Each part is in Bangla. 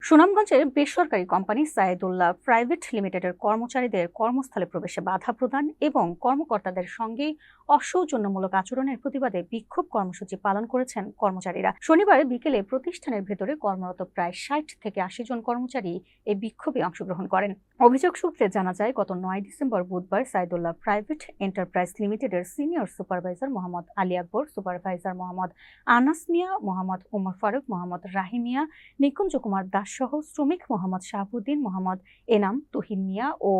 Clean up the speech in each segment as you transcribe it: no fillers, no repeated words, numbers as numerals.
সুনামগঞ্জের বেসরকারি কোম্পানি সায়েদুল্লাহ প্রাইভেট লিমিটেডের কর্মচারীদের কর্মস্থলে প্রবেশে বাধা প্রদান এবং কর্মকর্তাদের সঙ্গে অসৌজন্যমূলক আচরণের প্রতিবাদে বিক্ষোভ কর্মসূচি পালন করেছেন কর্মচারীরা। শনিবার বিকেলে প্রতিষ্ঠানের ভেতরে কর্মরত প্রায় ৬০ থেকে ৮০ জন কর্মচারী এই বিক্ষোভে অংশগ্রহণ করেন। অভিযোগ সূত্রে জানা যায়, গত ৯ ডিসেম্বর বুধবার সায়েদুল্লাহ প্রাইভেট এন্টারপ্রাইজ লিমিটেডের senior supervisor Mohammad Ali Akbar, supervisor Mohammad Anas মিয়া, মোহাম্মদ ওমর ফারুক, মোহাম্মদ রাহি মিয়া, নিকুঞ্জ কুমার দাস সহ শ্রমিক মোহাম্মদ শাহাবুদ্দিন, মোহাম্মদ এনাম, তুহিন মিয়া ও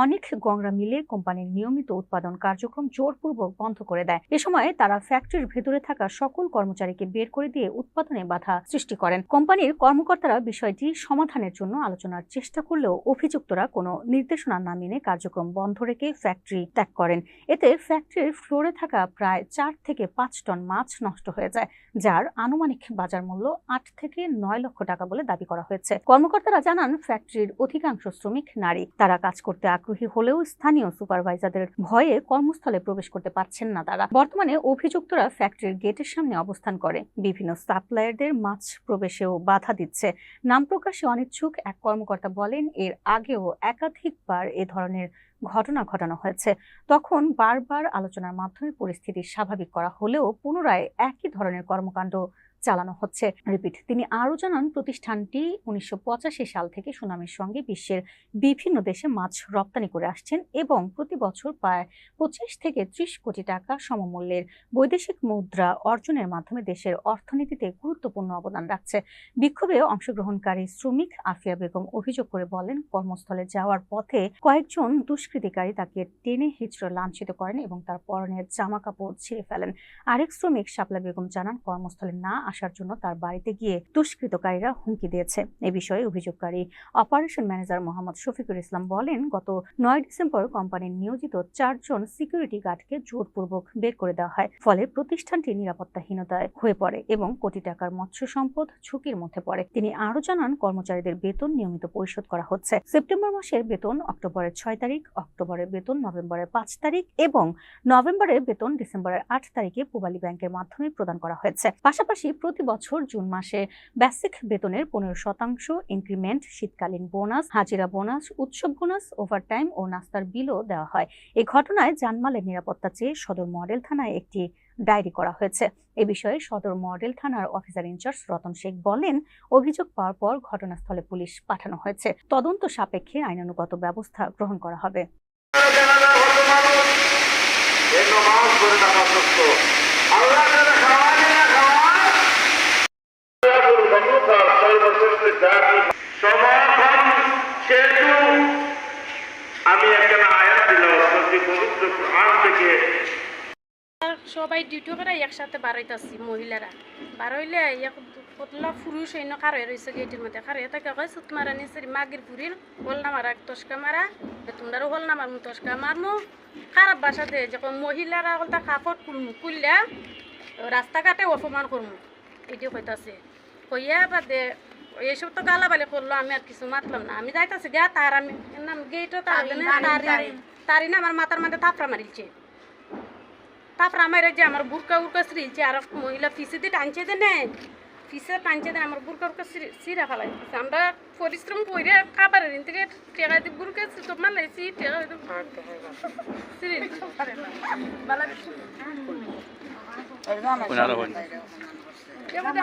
অনেক গংরা মিলে কোম্পানির নিয়মিত উৎপাদন কার্যক্রম জোরপূর্বক বন্ধ করে দেয়। এ সময় তারা ফ্যাক্টরির ভেতরে থাকা সকল কর্মচারীকে বের করে দিয়ে উৎপাদনে বাধা সৃষ্টি করেন। কোম্পানির কর্মকর্তারা বিষয়টি সমাধানের জন্য আলোচনার চেষ্টা করলেও অভিযুক্তরা কোনো নির্দেশনা না মেনে কার্যক্রম বন্ধ রেখে ফ্যাক্টরি ত্যাগ করেন। এতে ফ্যাক্টরির ফ্লোরে থাকা প্রায় ৪ থেকে ৫ টন মাছ নষ্ট হয়ে যায়, যার আনুমানিক বাজার মূল্য ৮ থেকে ৯ লক্ষ টাকা বলে দাবি করা হয়েছে। কর্মকর্তারা জানান, ফ্যাক্টরির অধিকাংশ শ্রমিক নারী। তারা কাজ করতে আগ্রহী হলেও স্থানীয় সুপারভাইজারদের ভয়ে কর্মস্থলে প্রবেশ করতে পারছেন না তারা। বর্তমানে অভিযুক্তরা ফ্যাক্টরির গেটের সামনে অবস্থান করে বিভিন্ন সাপ্লায়ারদের মাছ প্রবেশেও বাধা দিচ্ছে। নাম প্রকাশে অনিচ্ছুক এক কর্মকর্তা বলেন, এর আগেও একাধিকবার এ ধরনের ঘটনা ঘটানো হয়েছে। তখন বারবার আলোচনার মাধ্যমে পরিস্থিতি স্বাভাবিক করা হলেও পুনরায় একই ধরনের কর্মকাণ্ড চালানো হচ্ছে। তিনি আরও জানান, প্রতিষ্ঠানটি ১৯৮৫ সাল থেকে সুনামের সঙ্গে বিশ্বের বিভিন্ন দেশে মাছ রপ্তানি করে আসছেন এবং প্রতি বছর প্রায় ২৫ থেকে ৩০ কোটি টাকা সমমূল্যের বৈদেশিক মুদ্রা অর্জনের মাধ্যমে দেশের অর্থনীতিতে গুরুত্বপূর্ণ অবদান রাখছে। বিক্ষোভে অংশগ্রহণকারী শ্রমিক আফিয়া বেগম অভিযোগ করে বলেন, কর্মস্থলে যাওয়ার পথে কয়েকজন দুষ্কৃতিকারী তাকে টেনে হিঁচড়ে লাঞ্ছিত করেন এবং তার পরনের জামা কাপড় ছিঁড়ে ফেলেন। আরেক শ্রমিক শাপলা বেগম জানান, কর্মস্থলে না আসার জন্য তার বাড়িতে গিয়ে দুষ্কৃতকারীরা হুমকি দিয়েছে। এ বিষয়ে অভিযোগকারী অপারেশন ম্যানেজার মোহাম্মদ শফিকুল ইসলাম বলেন, গত ৯ ডিসেম্বর কোম্পানির নিয়োজিত ৪ জন সিকিউরিটি গার্ডকে জোরপূর্বক বের করে দেওয়া হয়। ফলে প্রতিষ্ঠানটি নিরাপত্তাহীনতায় হয়ে পড়ে এবং কোটি টাকার মৎস্য সম্পদ ঝুঁকির মধ্যে পড়ে। তিনি আরও জানান, কর্মচারীদের বেতন নিয়মিত পরিশোধ করা হচ্ছে। সেপ্টেম্বর মাসের বেতন অক্টোবরের ৬ তারিখ, অক্টোবরের বেতন নভেম্বরের ৫ তারিখ এবং নভেম্বরের বেতন ডিসেম্বরের ৮ তারিখে পূবালী ব্যাংকের মাধ্যমে প্রদান করা হয়েছে। পাশাপাশি প্রতি বছর জুন মাসে বেসিক বেতনের ১৫% ইনক্রিমেন্ট, শীতকালীন বোনাস, হাজিরা বোনাস, উৎসব বোনাস, ওভারটাইম ও নাস্তার বিলও দেওয়া হয়। এই ঘটনায় জানমালের নিরাপত্তা চেয়ে সদর মডেল থানায় একটি ডায়েরি করা হয়েছে। এ বিষয়ে সদর মডেল থানার অফিসার ইনচার্জ রতন শেখ বলেন, অভিযোগ পাওয়ার পর ঘটনাস্থলে পুলিশ পাঠানো হয়েছে। তদন্ত সাপেক্ষে আইনানুগত ব্যবস্থা গ্রহণ করা হবে। আমি একটা আয়াত দিলাম পবিত্র কোরআন থেকে। সবাই ডিউটি করে একসাথে বাড়াইতেছি, মহিলারা বাড়াইলে কতলা পুরুষ অন্য কারো রয়েছে গেটের মধ্যে কারো তাকে কয় সুত মারা নিছে মাগির পুরীর হল না মারা তস্কা মারা তোমরাও হল না মার তস্কা মারমো খারাপ বাসাতে যখন মহিলারা হলতা কাপড় খুললে রাস্তাঘাটে অপমান করমু এটি কইতাছে কইয়া বাদে এইসব তো গালাবালি করলো। আমি আর কিছু মাতলাম না, আমি যাইতেছি গা তার আমি গেটও তারি না আমার মাথার মধ্যে থাপড়া মারিলছে। তারপর আমার যে আমার বুরকা উরকা সিরিলছে আর মহিলা ফিসে দিয়ে টানছে দেন ফিসে টানছে দেন আমার বুরকা উরকা সিরা ফেলাই। আমরা পরিশ্রম করে খাবারের থেকে টেকা দিয়ে বুরকা তো মালাইছি টেকা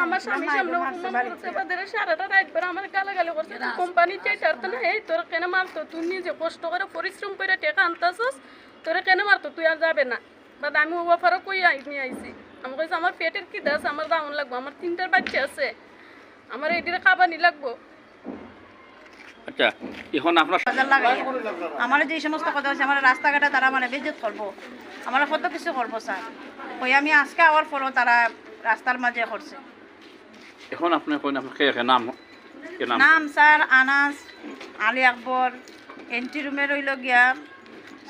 আমার স্বামী সামনে সারাটা রাত করে আমার গালাগালি করছে। কোম্পানি চাইতার তো না, এই তোর কেন মারতো, তুই নিজে কষ্ট করে পরিশ্রম করে টেকা আনতাছস, তোরা কেন মারতো, তুই আর যাবে না। বাদ আমি ওভারও কই নিয়ে আইছি। আমি কইছি আমার পেটের কি দাস, আমার দামন লাগবো, আমার 3টার বাচ্চা আছে, আমার এটির খাবারই লাগবো। আচ্ছা, এখন আপনার আমার যে সমস্ত কথা আছে আমার রাস্তাঘাটে তারা মানে বেজত করবো, আমার কত কিছু করবো স্যার। ওই আমি আজকে আওয়ার পরও তারা রাস্তার মাঝে করছে। এখন আপনার নাম নাম স্যার আনাস, আলী আকবর, এন্ট্রি রুমে রইল গিয়া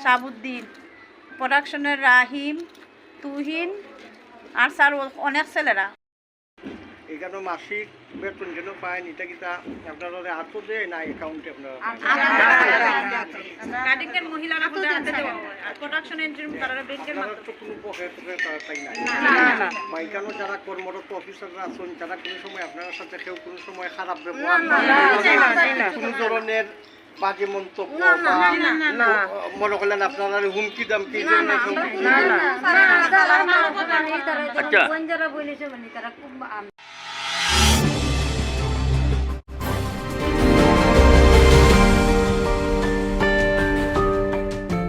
শাহাবুদ্দিন, প্রোডাকশনের রাহিম, তুহিন আর স্যার অনেক ছেলেরা। এখানে মাসিক বেতন যেন পায় এটা কিতা আপনারা হাতও দেয় না অ্যাকাউন্টে আপনারা গার্ডিংয়ের মহিলারা খুদে হাতে দেওয়া হয় আর প্রোডাকশন এন্ট্রি তারা ব্যাংকের আপনারা মাধ্যমে তো কোনো পকেট তাই নাই বা এখানে যারা কর্মরত অফিসাররা আছেন যারা কোনো সময় আপনার সাথে কেউ কোনো সময় খারাপ ব্যবহার কোনো ধরনের বাজে মন্তব্য বা মনে করলেন আপনারা হুমকি দামকি আচ্ছা যারা বলেছে মানে তারা খুব